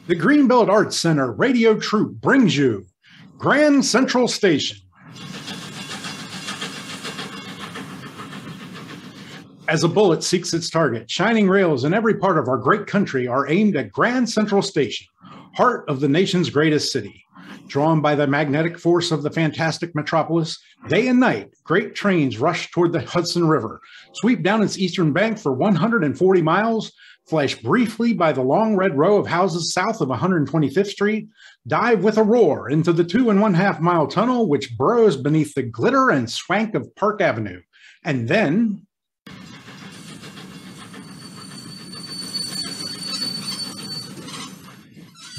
The Greenbelt Arts Center radio troupe brings you Grand Central Station. As a bullet seeks its target, shining rails in every part of our great country are aimed at Grand Central Station, heart of the nation's greatest city. Drawn by the magnetic force of the fantastic metropolis, day and night, great trains rush toward the Hudson River, sweep down its eastern bank for 140 miles, flash briefly by the long red row of houses south of 125th Street, dive with a roar into the 2.5 mile tunnel which burrows beneath the glitter and swank of Park Avenue, and then...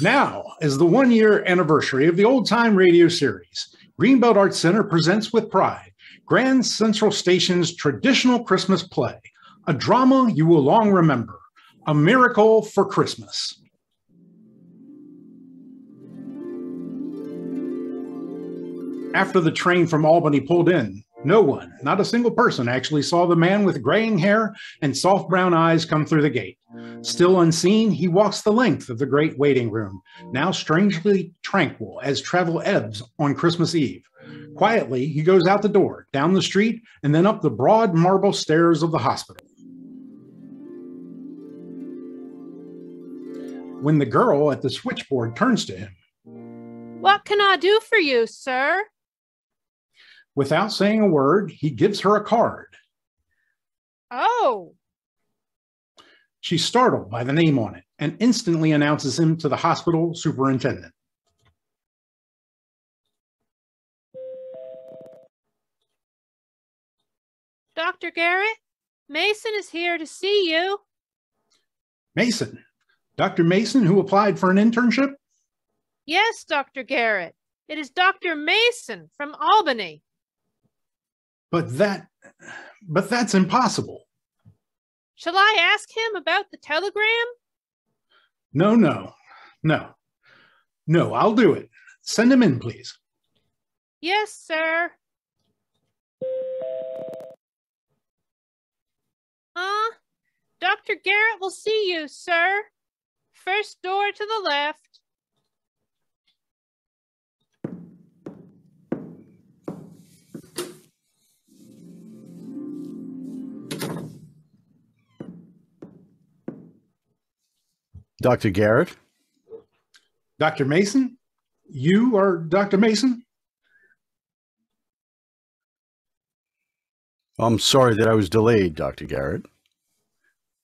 Now, as the one-year anniversary of the old-time radio series, Greenbelt Arts Center presents with pride Grand Central Station's traditional Christmas play, a drama you will long remember, A Miracle for Christmas. After the train from Albany pulled in, no one, not a single person, actually saw the man with graying hair and soft brown eyes come through the gate. Still unseen, he walks the length of the great waiting room, now strangely tranquil as travel ebbs on Christmas Eve. Quietly, he goes out the door, down the street, and then up the broad marble stairs of the hospital. When the girl at the switchboard turns to him, "What can I do for you, sir?" Without saying a word, he gives her a card. Oh. She's startled by the name on it and instantly announces him to the hospital superintendent. Dr. Garrett, Mason is here to see you. Mason? Dr. Mason, who applied for an internship? Yes, Dr. Garrett. It is Dr. Mason from Albany. But that's impossible. Shall I ask him about the telegram? No, I'll do it. Send him in, please. Yes, sir. Dr. Garrett will see you, sir. First door to the left. Dr. Garrett? Dr. Mason? You are Dr. Mason? I'm sorry that I was delayed, Dr. Garrett.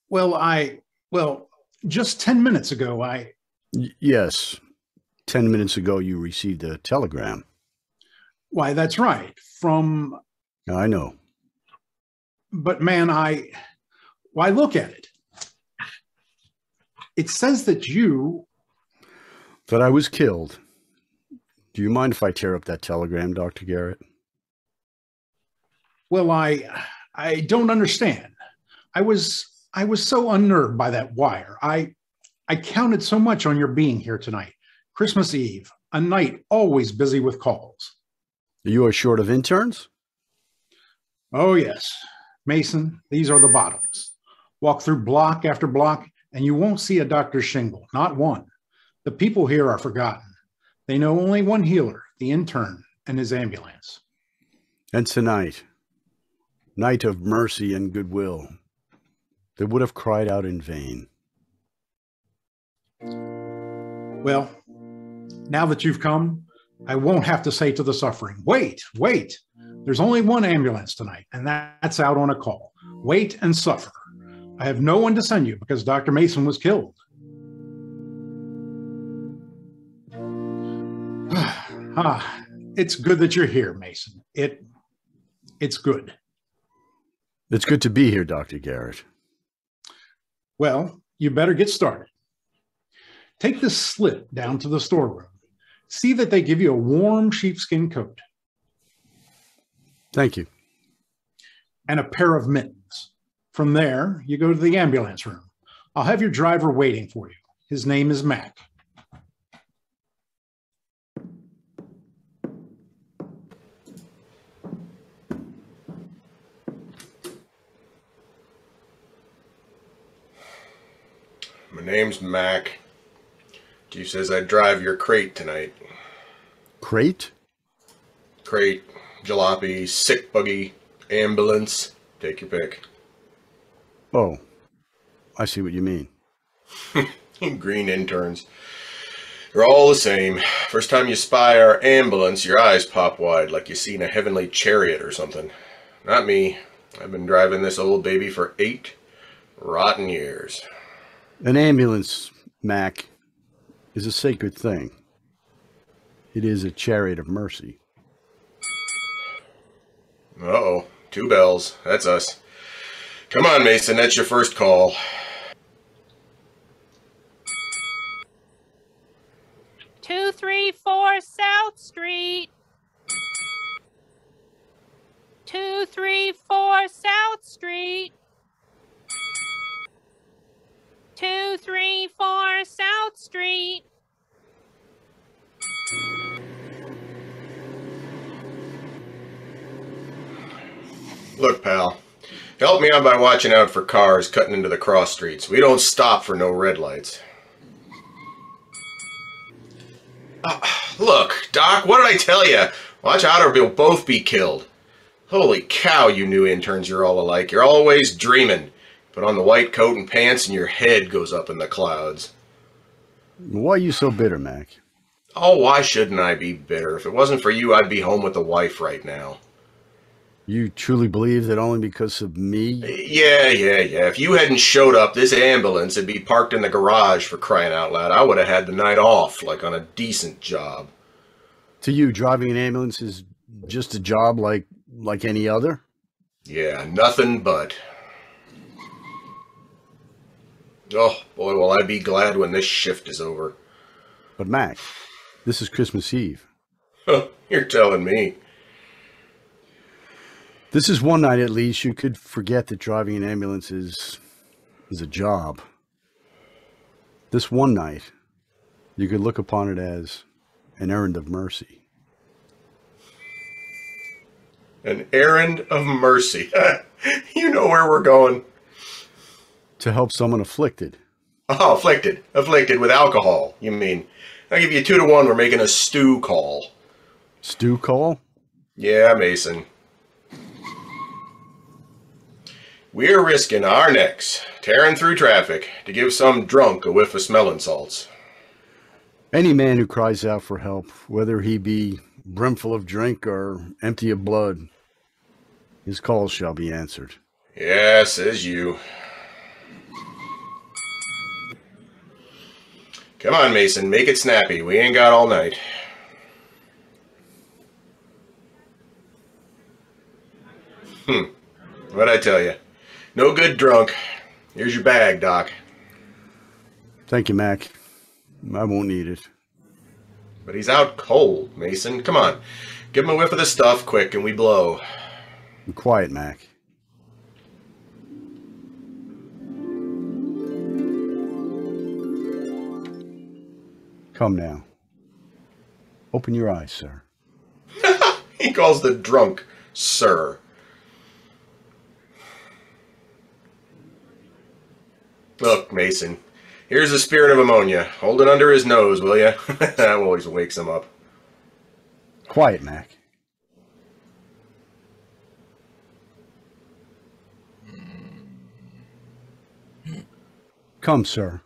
Well, just 10 minutes ago, Yes. 10 minutes ago, you received a telegram. Why, that's right. From... I know. But man, why, look at it. It says that That I was killed. Do you mind if I tear up that telegram, Dr. Garrett? Well, I don't understand. I was so unnerved by that wire. I counted so much on your being here tonight. Christmas Eve, a night always busy with calls. You are short of interns? Oh, yes. Mason, these are the bottoms. Walk through block after block, and you won't see a doctor's shingle, not one. The people here are forgotten. They know only one healer, the intern, and his ambulance. And tonight, night of mercy and goodwill, they would have cried out in vain. Well, now that you've come, I won't have to say to the suffering, wait, wait. There's only one ambulance tonight, and that's out on a call. Wait and suffer. I have no one to send you because Dr. Mason was killed. It's good that you're here, Mason. It's good. It's good to be here, Dr. Garrett. Well, you better get started. Take this slip down to the storeroom. See that they give you a warm sheepskin coat. Thank you. And a pair of mittens. From there, you go to the ambulance room. I'll have your driver waiting for you. His name is Mac. My name's Mac. Chief says I'd drive your crate tonight. Crate? Crate, jalopy, sick buggy, ambulance. Take your pick. Oh, I see what you mean. Green interns. They're all the same. First time you spy our ambulance, your eyes pop wide like you seen a heavenly chariot or something. Not me. I've been driving this old baby for 8 rotten years. An ambulance, Mac, is a sacred thing. It is a chariot of mercy. Uh-oh. 2 bells. That's us. Come on, Mason. That's your first call. Two, 3, 4 South Street. 2, 3, 4 South Street. 2, 3, 4 South Street. Look, pal. Help me out by watching out for cars cutting into the cross streets. We don't stop for no red lights. Look, Doc, what did I tell you? Watch out or we'll both be killed. Holy cow, you new interns, you're all alike. You're always dreaming. Put on the white coat and pants and your head goes up in the clouds. Why are you so bitter, Mac? Oh, why shouldn't I be bitter? If it wasn't for you, I'd be home with the wife right now. You truly believe that only because of me? Yeah. If you hadn't showed up, this ambulance would be parked in the garage, for crying out loud. I would have had the night off, like on a decent job. To you, driving an ambulance is just a job like any other? Yeah, nothing but. Oh, boy, will I be glad when this shift is over. But Mac, this is Christmas Eve. You're telling me. This is one night at least you could forget that driving an ambulance is a job. This one night, you could look upon it as an errand of mercy. An errand of mercy. You know where we're going. To help someone afflicted. Oh, afflicted. Afflicted with alcohol, you mean. I'll give you 2 to 1. We're making a stew call. Stew call? Yeah, Mason. We're risking our necks, tearing through traffic, to give some drunk a whiff of smelling salts. Any man who cries out for help, whether he be brimful of drink or empty of blood, his call shall be answered. Yeah, says you. Come on, Mason, make it snappy. We ain't got all night. What'd I tell you? No good drunk. Here's your bag, Doc. Thank you, Mac. I won't need it. But he's out cold, Mason. Come on. Give him a whiff of the stuff quick and we blow. Be quiet, Mac. Come now. Open your eyes, sir. He calls the drunk, sir. Look, Mason, here's the spirit of ammonia. Hold it under his nose, will you? That always wakes him up. Quiet, Mac. Come, sir.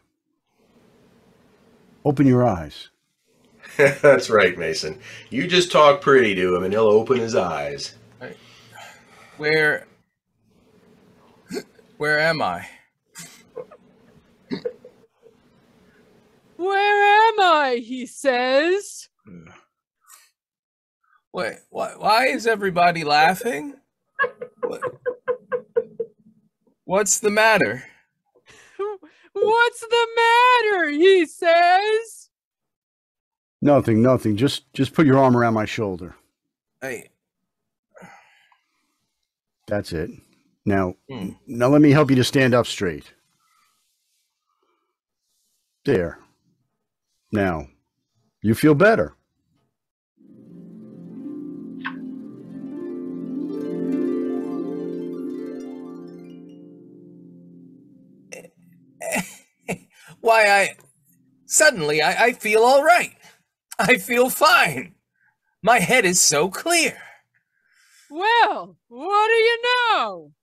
Open your eyes. That's right, Mason. You just talk pretty to him and he'll open his eyes. Where am I? Where am I? He says. Wait, why is everybody laughing? What's the matter? What's the matter? He says. Nothing. Just put your arm around my shoulder. That's it. Now let me help you to stand up straight. There. Now, you feel better. Why, suddenly I feel all right. I feel fine. My head is so clear. Well, what do you know?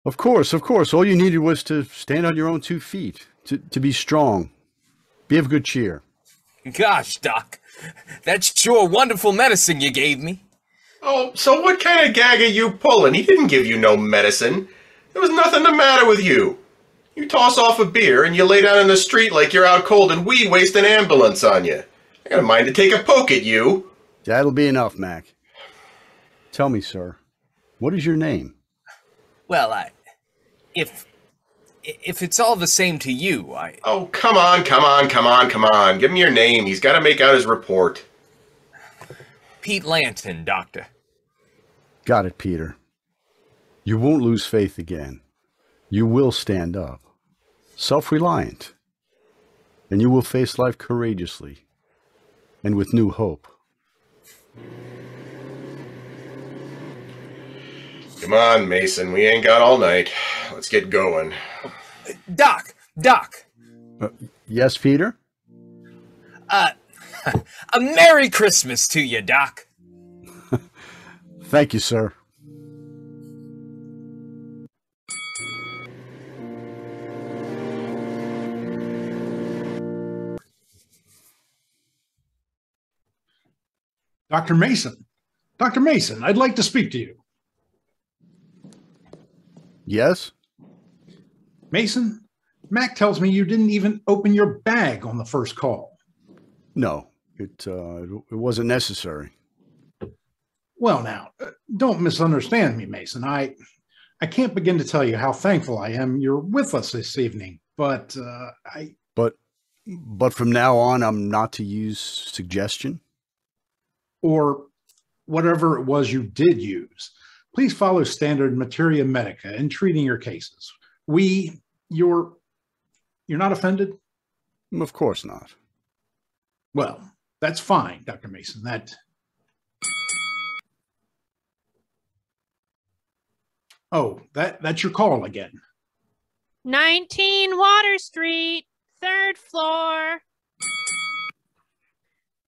Of course. All you needed was to stand on your own 2 feet, to be strong. Be of good cheer. Gosh, Doc, that's sure wonderful medicine you gave me. Oh, so what kind of gag are you pulling? He didn't give you no medicine. There was nothing the matter with you. You toss off a beer and you lay down in the street like you're out cold and we waste an ambulance on you. I got a mind to take a poke at you. That'll be enough, Mac. Tell me, sir, what is your name? Well, if it's all the same to you, Oh, come on. Give him your name. He's got to make out his report. Pete Lanton, Doctor. Got it, Peter. You won't lose faith again. You will stand up, self-reliant, and you will face life courageously and with new hope. Come on, Mason. We ain't got all night. Let's get going. Doc! Yes, Peter? A Merry Christmas to you, Doc. Thank you, sir. Dr. Mason. Dr. Mason, I'd like to speak to you. Yes? Mason, Mac tells me you didn't even open your bag on the first call. No, it wasn't necessary. Well, now, don't misunderstand me, Mason. I can't begin to tell you how thankful I am you're with us this evening, but But from now on, I'm not to use suggestion? Or whatever it was you did use. Please follow standard materia medica in treating your cases. You're not offended? Of course not. Well, that's fine, Dr. Mason. That's your call again. 19 Water Street, 3rd floor.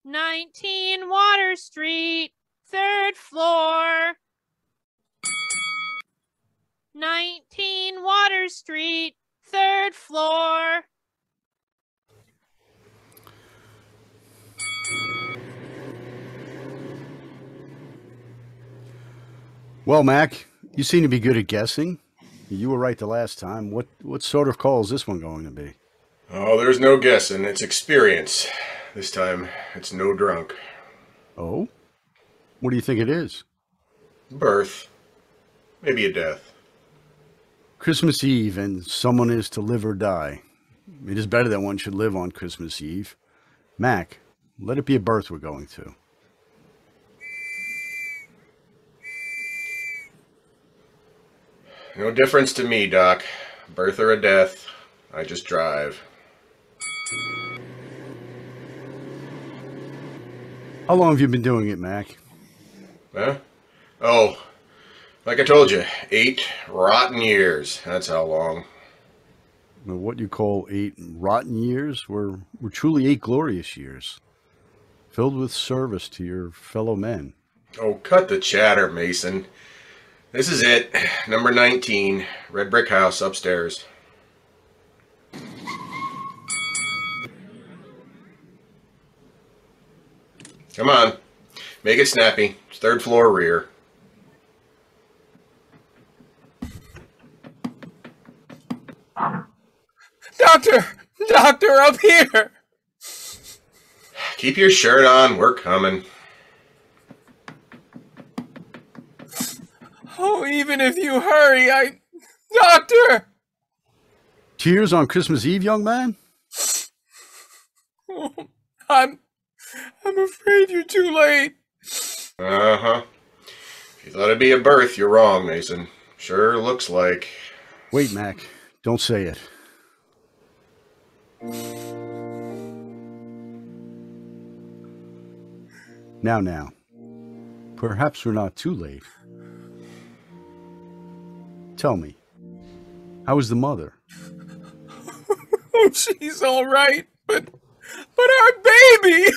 19 Water Street, 3rd floor. 19 Water Street, 3rd floor. Well, Mac, you seem to be good at guessing. You were right the last time. What sort of call is this one going to be? Oh, there's no guessing. It's experience. This time, it's no drunk. Oh? What do you think it is? Birth. Maybe a death. Christmas Eve, and someone is to live or die. It is better that one should live on Christmas Eve. Mac, let it be a birth we're going to. No difference to me, Doc. Birth or a death, I just drive. How long have you been doing it, Mac? Huh? Oh, like I told you, 8 rotten years. That's how long. What you call 8 rotten years were truly 8 glorious years, filled with service to your fellow men. Oh, cut the chatter, Mason. This is it. Number 19. Red brick house upstairs. Come on. Make it snappy. It's 3rd floor rear. Doctor! Doctor, up here! Keep your shirt on. We're coming. Oh, even if you hurry, Doctor! Tears on Christmas Eve, young man? Oh, I'm afraid you're too late. Uh-huh. If you thought it'd be a birth, you're wrong, Mason. Sure looks like. Wait, Mac. Don't say it. Now. Perhaps we're not too late. Tell me, how is the mother? Oh, she's all right, but our baby!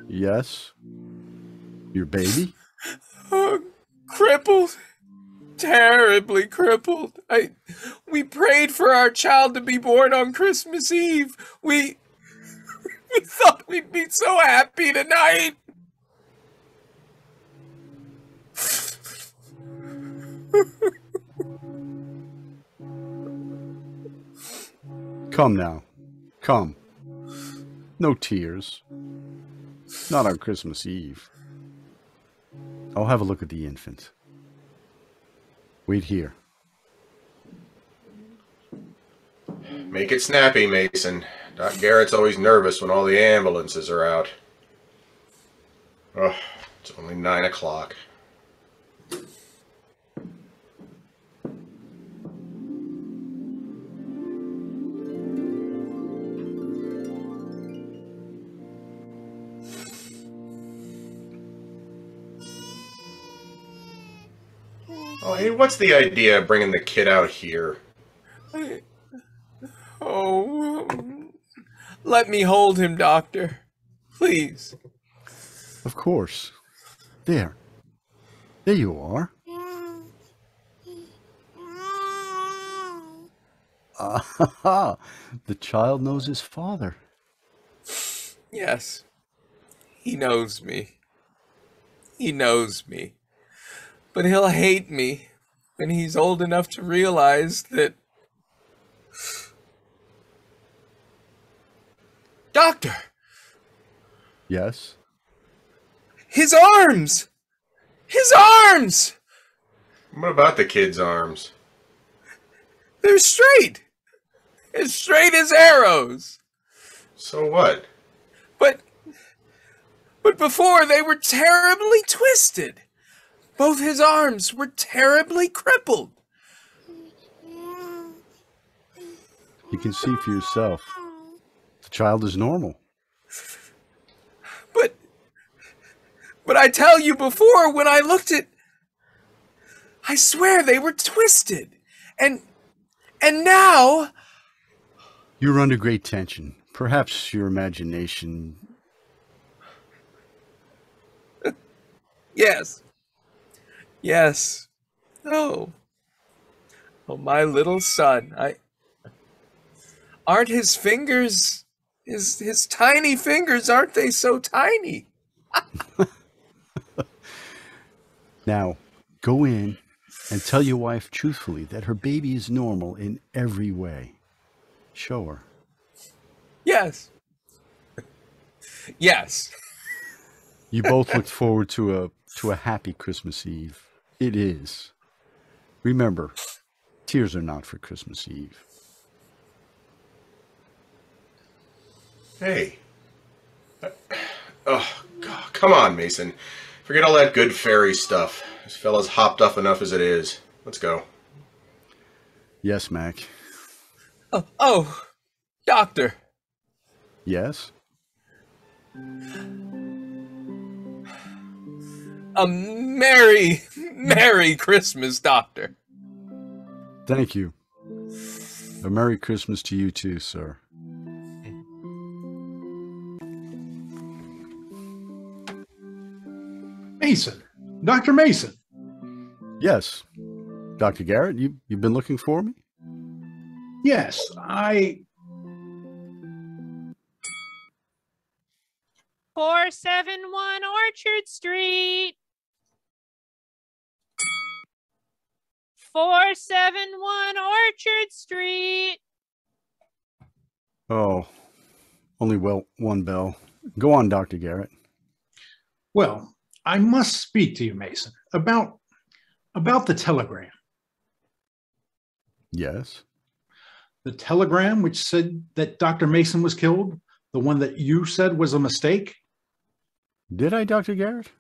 Yes? Your baby? Oh, crippled. Terribly crippled. We prayed for our child to be born on Christmas Eve. We thought we'd be so happy tonight. Come now. Come. No tears. Not on Christmas Eve. I'll have a look at the infant. Wait here. Make it snappy, Mason. Doc Garrett's always nervous when all the ambulances are out. Oh, it's only 9 o'clock. Oh, hey, what's the idea of bringing the kid out here? Oh, let me hold him, Doctor. Please. Of course. There. There you are. Ah, the child knows his father. Yes. He knows me. He knows me. But he'll hate me when he's old enough to realize that... Doctor! Yes? His arms! His arms! What about the kid's arms? They're straight! As straight as arrows! So what? But before they were terribly twisted. Both his arms were terribly crippled. You can see for yourself. The child is normal. But I tell you before, when I looked at... I swear they were twisted. And now... You're under great tension. Perhaps your imagination... Yes. Yes. Oh, my little son. Aren't his fingers, his tiny fingers, aren't they so tiny? Now, go in and tell your wife truthfully that her baby is normal in every way. Show her. Yes. Yes. You both looked forward to a happy Christmas Eve. It is. Remember, tears are not for Christmas Eve. Hey. Oh, God. Come on, Mason. Forget all that good fairy stuff. This fella's hopped up enough as it is. Let's go. Yes, Mac. Oh, Doctor. Yes? A Merry Christmas, Doctor. Thank you. A Merry Christmas to you too, sir. Mason. Dr. Mason. Yes. Dr. Garrett, you've been looking for me? Yes, 471 Orchard Street. 471 Orchard Street. Oh, only one bell. Go on, Dr. Garrett. Well, I must speak to you, Mason, about the telegram. Yes. The telegram which said that Dr. Mason was killed, the one that you said was a mistake. Did I, Dr. Garrett?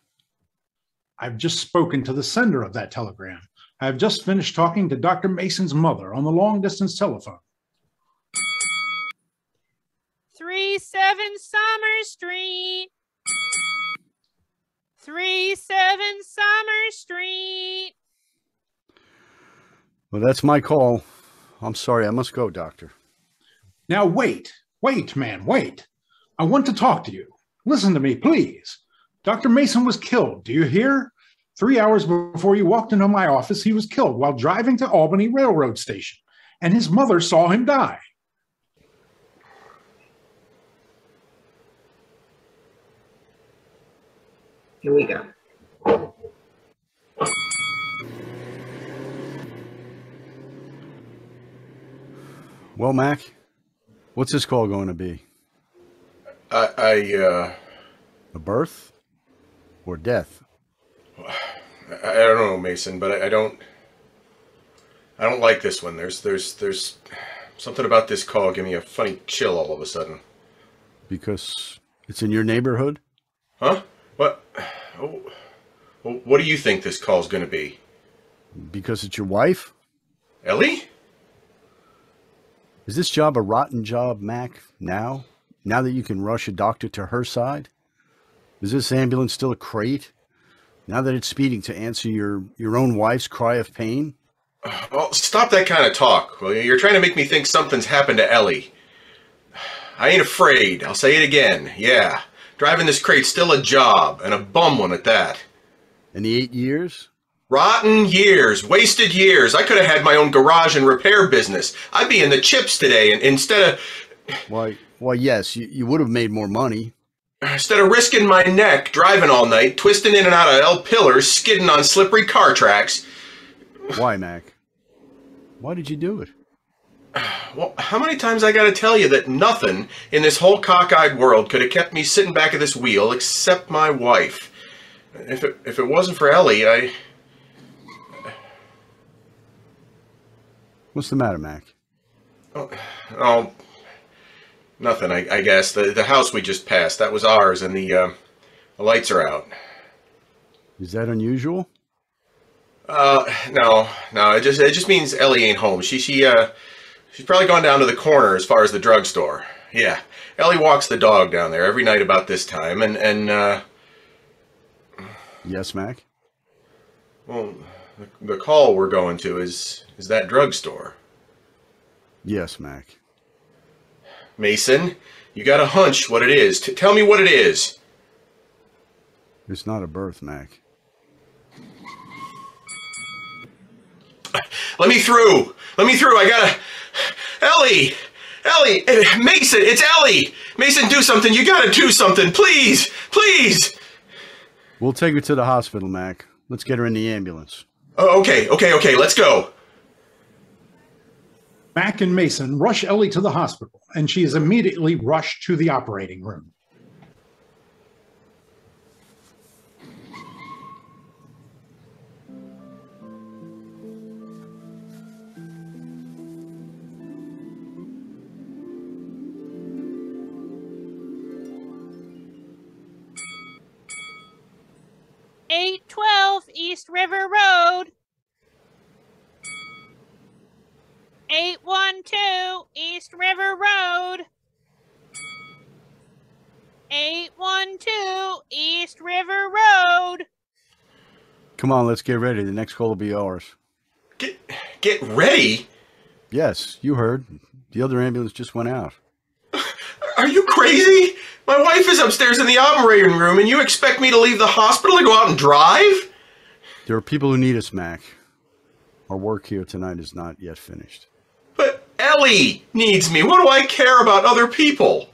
I've just spoken to the sender of that telegram. I've just finished talking to Dr. Mason's mother on the long-distance telephone. 37 Summer Street. 37 Summer Street. Well, that's my call. I'm sorry, I must go, Doctor. Now wait, man, wait. I want to talk to you. Listen to me, please. Dr. Mason was killed, do you hear? 3 hours before you walked into my office, he was killed while driving to Albany Railroad Station, and his mother saw him die. Here we go. Well, Mac, what's this call going to be? A birth or death? I don't know, Mason, but I don't like this one. There's something about this call giving me a funny chill all of a sudden. Because it's in your neighborhood? Huh? What? Oh, well, what do you think this call's going to be? Because it's your wife? Ellie? Is this job a rotten job, Mac, now? Now that you can rush a doctor to her side? Is this ambulance still a crate? Now that it's speeding to answer your own wife's cry of pain? Well, stop that kind of talk. Well, you're trying to make me think something's happened to Ellie. I ain't afraid. I'll say it again. Yeah. Driving this crate's still a job, and a bum one at that. And the 8 years? Rotten years. Wasted years. I could have had my own garage and repair business. I'd be in the chips today, and instead of... Why, yes, you would have made more money. Instead of risking my neck, driving all night, twisting in and out of L pillars, skidding on slippery car tracks. Why, Mac? Why did you do it? Well, how many times I gotta tell you that nothing in this whole cockeyed world could have kept me sitting back at this wheel except my wife. If it wasn't for Ellie, What's the matter, Mac? Oh, nothing, I guess. The house we just passed, that was ours, and the lights are out. Is that unusual? No, it just means Ellie ain't home. She's probably gone down to the corner as far as the drugstore. Yeah, Ellie walks the dog down there every night about this time, and Yes, Mac? Well, the call we're going to is that drugstore. Yes, Mac. Mason, you got a hunch what it is. Tell me what it is. It's not a birth, Mac. Let me through. I gotta... Ellie! Mason, it's Ellie! Mason, do something. You gotta do something. Please! We'll take her to the hospital, Mac. Let's get her in the ambulance. Oh, okay. Let's go. Mac and Mason rush Ellie to the hospital, and she is immediately rushed to the operating room. East River Road. 812 East River Road. 812 East River Road. Come on, let's get ready. The next call will be ours. Get ready? Yes, you heard. The other ambulance just went out. Are you crazy? My wife is upstairs in the operating room, and you expect me to leave the hospital to go out and drive? There are people who need us, Mac. Our work here tonight is not yet finished. But Ellie needs me. What do I care about other people?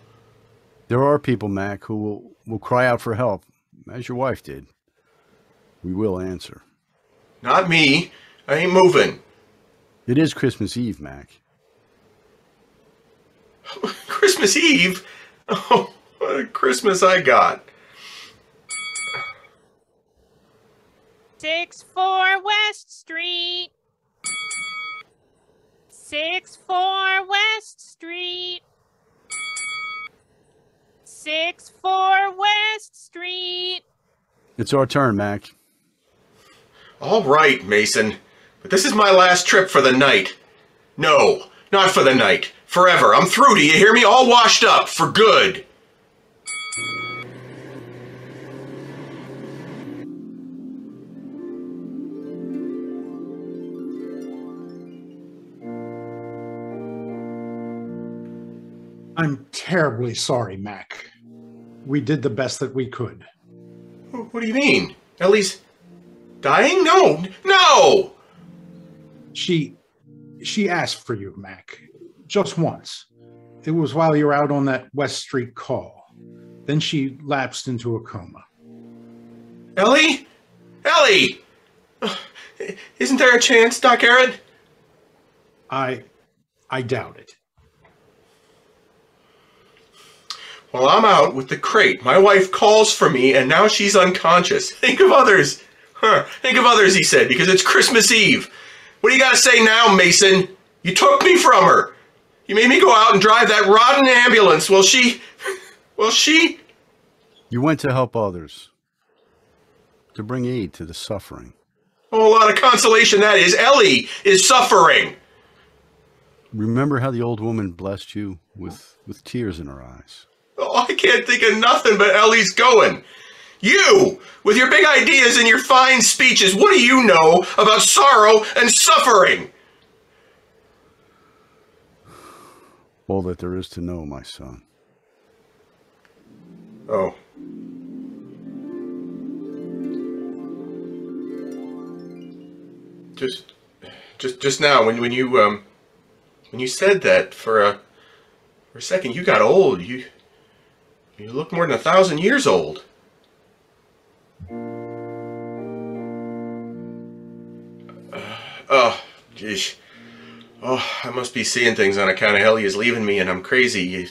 There are people, Mac, who we'll cry out for help, as your wife did. We will answer. Not me. I ain't moving. It is Christmas Eve, Mac. Christmas Eve? Oh, what a Christmas I got. 64 West Street. 64 West Street. 64 West Street. It's our turn, Mac. All right, Mason. But this is my last trip for the night. No, not for the night. Forever. I'm through, do you hear me? All washed up. For good. I'm terribly sorry, Mac. We did the best that we could. What do you mean? Ellie's dying? No! No! She asked for you, Mac. Just once. It was while you were out on that West Street call. Then she lapsed into a coma. Ellie? Ellie! Isn't there a chance, Doc Garrett? I doubt it. Well, I'm out with the crate. My wife calls for me, and now she's unconscious. Think of others. Think of others, he said, because it's Christmas Eve. What do you got to say now, Mason? You took me from her. You made me go out and drive that rotten ambulance. Well, she... You went to help others. To bring aid to the suffering. Oh, a lot of consolation that is. Ellie is suffering. Remember how the old woman blessed you with tears in her eyes. Oh, I can't think of nothing but Ellie's going. You, with your big ideas and your fine speeches, what do you know about sorrow and suffering? All that there is to know, my son. Oh. Just now, when you said that, for a second, you got old. You look more than 1,000 years old. Oh, geez. Oh, I must be seeing things on account of Ellie is leaving me, and I'm crazy.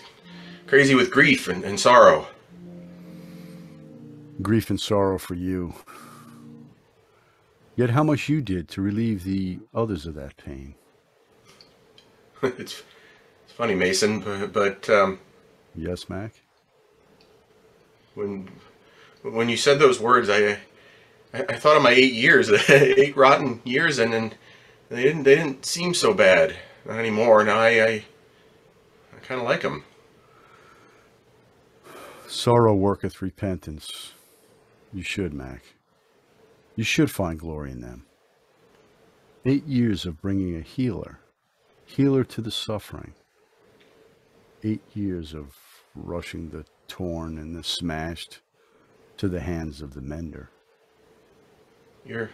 Crazy with grief and sorrow. Grief and sorrow for you. Yet how much you did to relieve the others of that pain. It's funny, Mason, but Yes, Mac? When you said those words, I thought of my 8 years, 8 rotten years, and then they didn't seem so bad. Not anymore. Now I kind of like them. Sorrow worketh repentance. You should, Mac. You should find glory in them. 8 years of bringing a healer to the suffering. 8 years of rushing the torn and the smashed to the hands of the mender. Your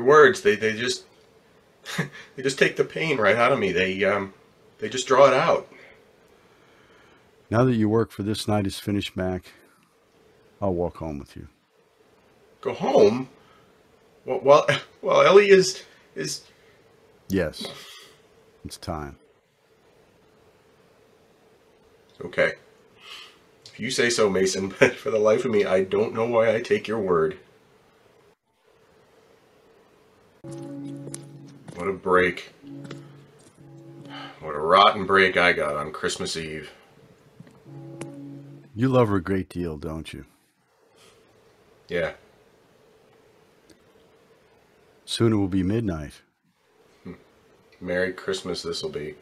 words, they just they just take the pain right out of me. They just draw it out. Now that your work for this night is finished, Mac, I'll walk home with you. Go home? Well, Ellie is... Yes. It's time. Okay. If you say so, Mason, but for the life of me, I don't know why I take your word. What a break. What a rotten break I got on Christmas Eve. You love her a great deal, don't you? Yeah. Soon it will be midnight. Merry Christmas this'll be.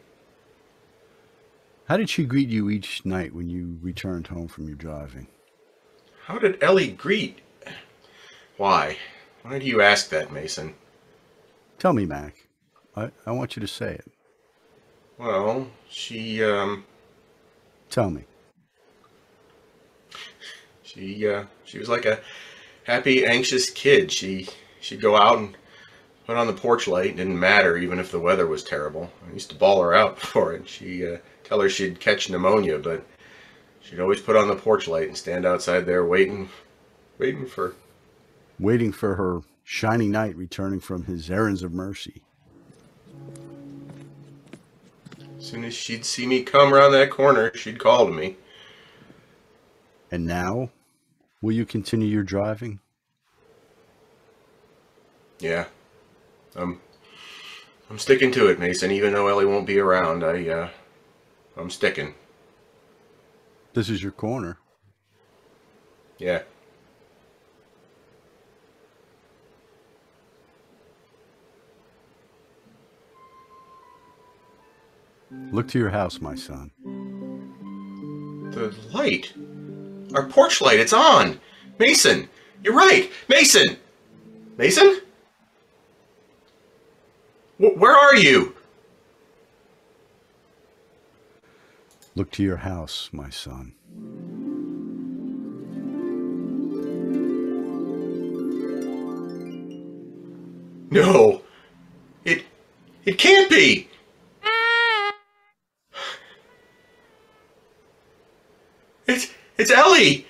How did she greet you each night when you returned home from your driving? How did Ellie greet? Why? Why do you ask that, Mason? Tell me, Mac. I want you to say it. Well, she Tell me. She was like a happy, anxious kid. She'd go out and put on the porch light. It didn't matter, even if the weather was terrible. I used to bawl her out for it. She'd tell her she'd catch pneumonia, but She'd always put on the porch light and stand outside there waiting for her shiny knight returning from his errands of mercy. As soon as she'd see me come around that corner, she'd call to me. And now, will you continue your driving? Yeah. I'm sticking to it, Mason. Even though Ellie won't be around, I'm sticking. This is your corner. Yeah. Look to your house, my son. The light. Our porch light, it's on. Mason, you're right. Mason! Mason? Where are you? Look to your house, my son. No. It can't be. It's Ellie!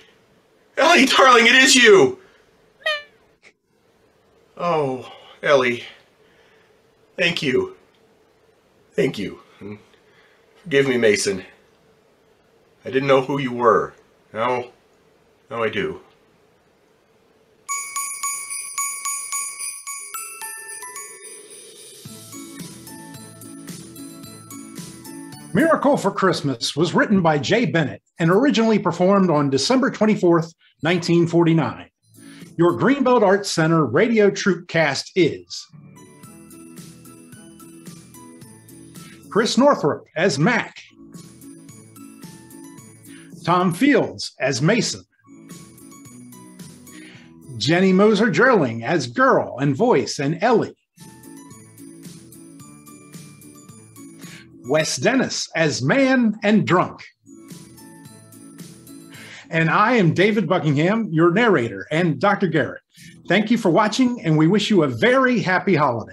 Ellie, darling, it is you! Oh, Ellie. Thank you. Thank you. And forgive me, Mason. I didn't know who you were. Now I do. Miracle for Christmas was written by Jay Bennett and originally performed on December 24th, 1949. Your Greenbelt Arts Center radio troupe cast is Kris Northrup as Mac, Tom Fields as Mason, Jenny Moser-Jurling as Girl and Voice and Ellie, Wes Dennis as Man and Drunk. And I am David Buckingham, your narrator, and Dr. Garrett. Thank you for watching, and we wish you a very happy holiday.